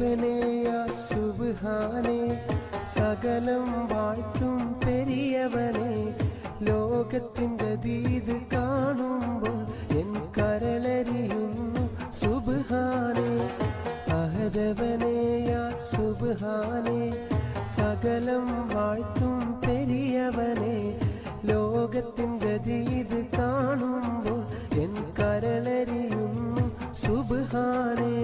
അഹദവനെയാ സുബ്ഹാനേ സകലം വാഴ്ത്തും പെരിയവനെ ലോകത്തിൻ ഗതീത് കാണുമ്പോൾ എൻ കരളരിയുന്നു സുബ്ഹാനേ അഹദവനെയാ സുബ്ഹാനേ സകലം വാഴ്ത്തും പെരിയവനെ ലോകത്തിൻ ഗതീത് കാണുമ്പോൾ എൻ കരളരിയുന്നു സുബ്ഹാനേ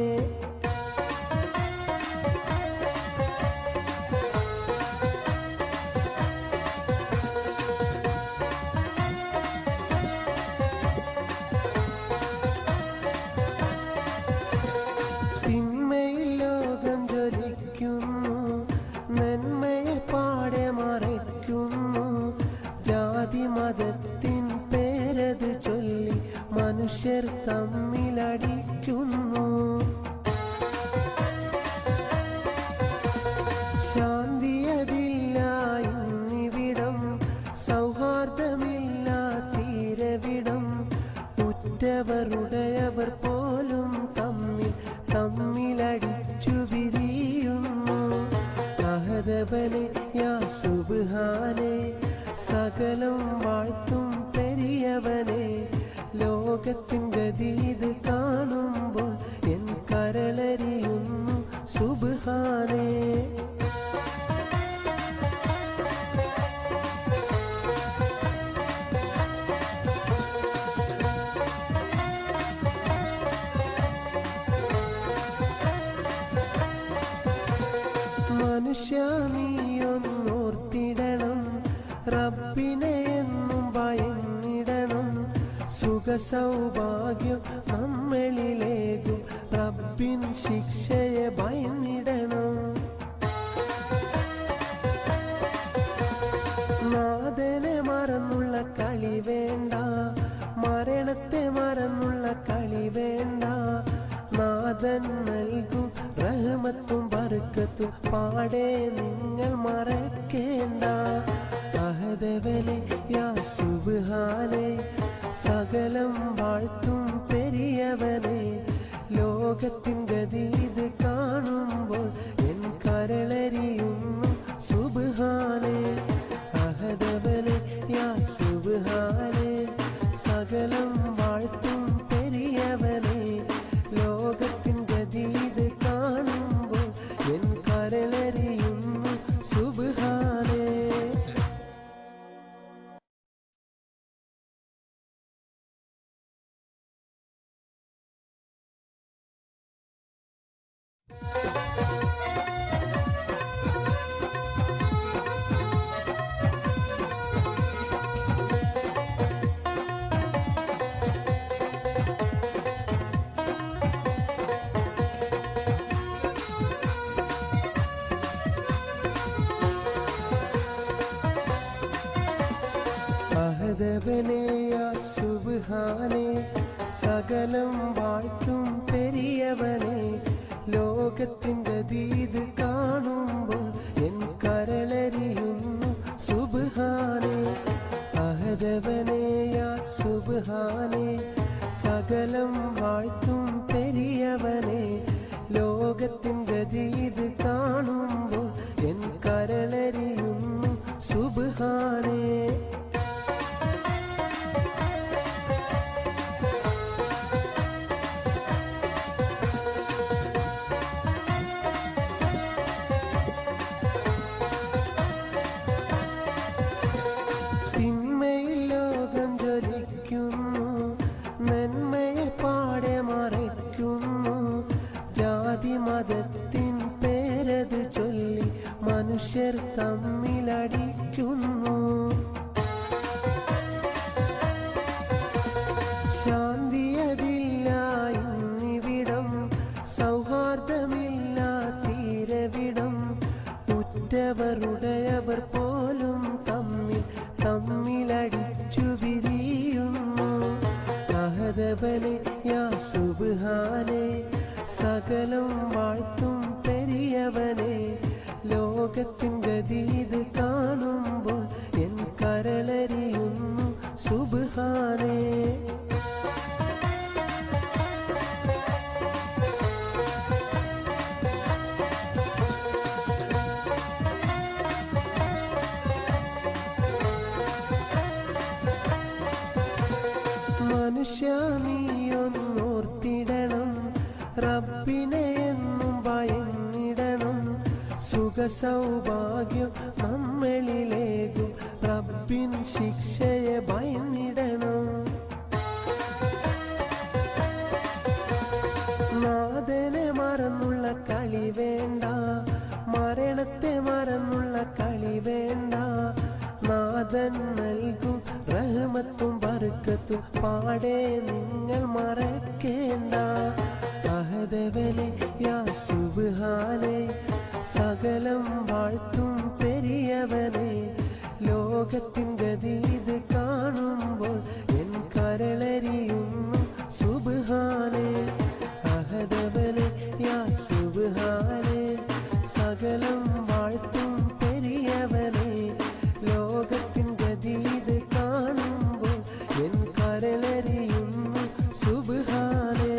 തിന്മയിൽ ലോകം ജ്വലിക്കുന്നു നന്മയെ പാടെ മറയ്ക്കുന്നു ജാതി മതത്തിൻ പേരത് ചൊല്ലി മനുഷ്യർ തമ്മിലടിക്കുന്നു ശാന്തിയതില്ല ഇന്നിവിടം സൗഹാർദ്ദമില്ല തീരവിടം ഉറ്റവരുടയവർ പോലും തമ്മിലടിച്ചു വിരിയുന്നു അഹദവനെ യാ സുബ്ഹാനേ സകലം വാഴ്ത്തും പെരിയവനെ ലോകത്തിൻ ഗതീത് കാണുമ്പോൾ എൻ കരളരിയുന്നു സുബ്ഹാനേ മനുഷ്യ നീയൊന്നോർത്തിടണം റബ്ബിനെ എന്നും ഭയന്നിടണം സുഖസൗഭാഗ്യം നമ്മളിലേകും റബ്ബിൻ ശിക്ഷയെ ഭയന്നിടണം നാഥനെ മറന്നുള്ള കളി വേണ്ട മരണത്തെ മറന്നുള്ള കളി വേണ്ട നാഥൻ നൽകും റഹ്മത്തും ബർക്കത്തും പാടെ നിങ്ങൾ മറക്കേണ്ട അഹദവനെ യാ സുബ്ഹാനേ സകലം വാഴ്ത്തും പെരിയവനെ ലോകത്തിൻ ഗതീത് കാണുമ്പോൾ എൻ കരളരിയുന്നു സുബ്ഹാനേ അഹദവനെ യാ സുബ്ഹാനേ സകലം വാഴ്ത്തും പെരിയവനെ ലോകത്തിൻ ഗതീത് കാണുമ്പോൾ എൻ കരളരിയുന്നു സുബ്ഹാനേ അഹദവനെ യാ സുബ്ഹാനേ സകലം വാഴ്ത്തും പെരിയവനെ ലോകത്തിൻ ഗതീത് കാണുമ്പോൾ എൻ കരളരിയുന്നു സുബ്ഹാനേ അഹദവനെ യാ സുബ്ഹാനേ സകലം വാഴ്ത്തും പെരിയവനെ ലോകത്തിൻ ഗതീത് കാണുമ്പോൾ എൻ കരളരിയുന്നു സുബ്ഹാനേ തിന്മയിൽ ലോകം ജ്വലിക്കുന്നു നന്മയെ പാടെ മറയ്ക്കുന്നു ജാതി മതത്തിൻ പേരത് ചൊല്ലി മനുഷ്യർ തമ്മിലടിക്കുന്നു ശാന്തിയതില്ല ഇന്നിവിടം സൗഹാർദ്ദമില്ല തീരവിടം ഉറ്റവരുടയവർ പോലും തമ്മിലടിച്ചു വിരിയുന്നു അഹദവനെ യാ സുബ്ഹാനേ സകലം വാഴ്ത്തും പെരിയവനെ ലോകത്തിൻ ഗതീത് കാണുമ്പോൾ എൻ കരളരിയുന്നു സുബ്ഹാനേ സൗഭാഗ്യം നമ്മളിലേകും റബ്ബിൻ ശിക്ഷയെ ഭയന്നിടണം. നാഥനെ മറന്നുള്ള കളി വേണ്ട, മരണത്തെ മറന്നുള്ള കളി വേണ്ട. നാഥൻ നൽകും റഹ്മത്തും ബർക്കത്തും പാടെ നിങ്ങൾ മറക്കേണ്ട. അഹദവനെ യാ സുബ്ഹാനേ, സകലം വാഴ്ത്തും പെരിയവനെ. ലോകത്തിൻ ഗതി ഇത് കാണുമ്പോൾ എൻ കരളരിയുന്നു സുബ്ഹാനേ. അഹദവനെ യാ സുബ്ഹാനേ, സകലം വാഴ്ത്തും പെരിയവനെ. ലോകത്തിൻ ഗതി ഇത് കാണുമ്പോൾ എൻ കരളരിയുന്നു സുബ്ഹാനേ.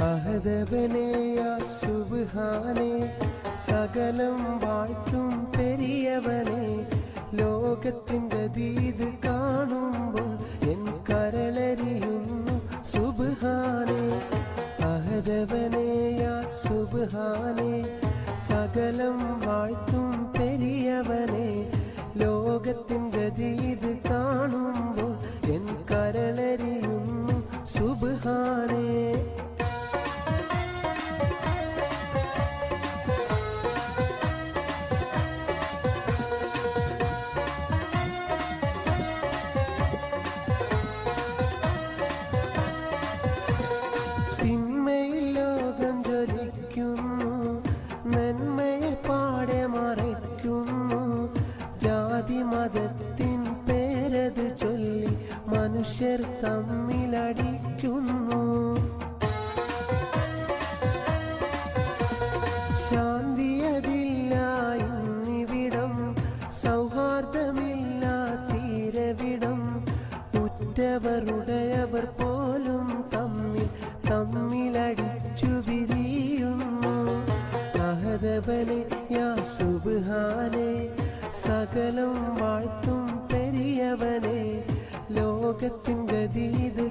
അഹദവനെ യാ സുബ്ഹാനേ, സകലം വാഴ്ത്തും പെരിയവനെ. ലോകത്തിൻ ഗതി ഇത് കാണുമ്പോൾ എൻ കരളരിയുന്നു സുബ്ഹാനേ. അഹദവനെ യാ സുബ്ഹാനേ, സകലം വാഴ്ത്തും പെരിയവനെ. ലോകത്തിൻ ഗതി ഇത് കാണുമ്പോൾ എൻ കരളരിയുന്നു സുബ്ഹാനേ. തിന്മയിൽ ലോകം ജ്വലിക്കുന്നു, നന്മയെ പാടെ മറയ്ക്കുന്നു. ജാതി മതത്തിൻ പേരത് ചൊല്ലി മനുഷ്യർ തമ്മിലടിക്കുന്നു. ശാന്തിയതില്ല ഇന്നിവിടം, സൗഹാർദ്ദമില്ല തീരവിടം. ഉറ്റവരുടയവർ പോലും തമ്മിലടിച്ചു വിരിയുന്നു. അഹദവനെ യാ സുബ്ഹാനേ, സകലം വാഴ്ത്തും പെരിയവനെ. ലോകത്തിൻ ഗതി ഇത്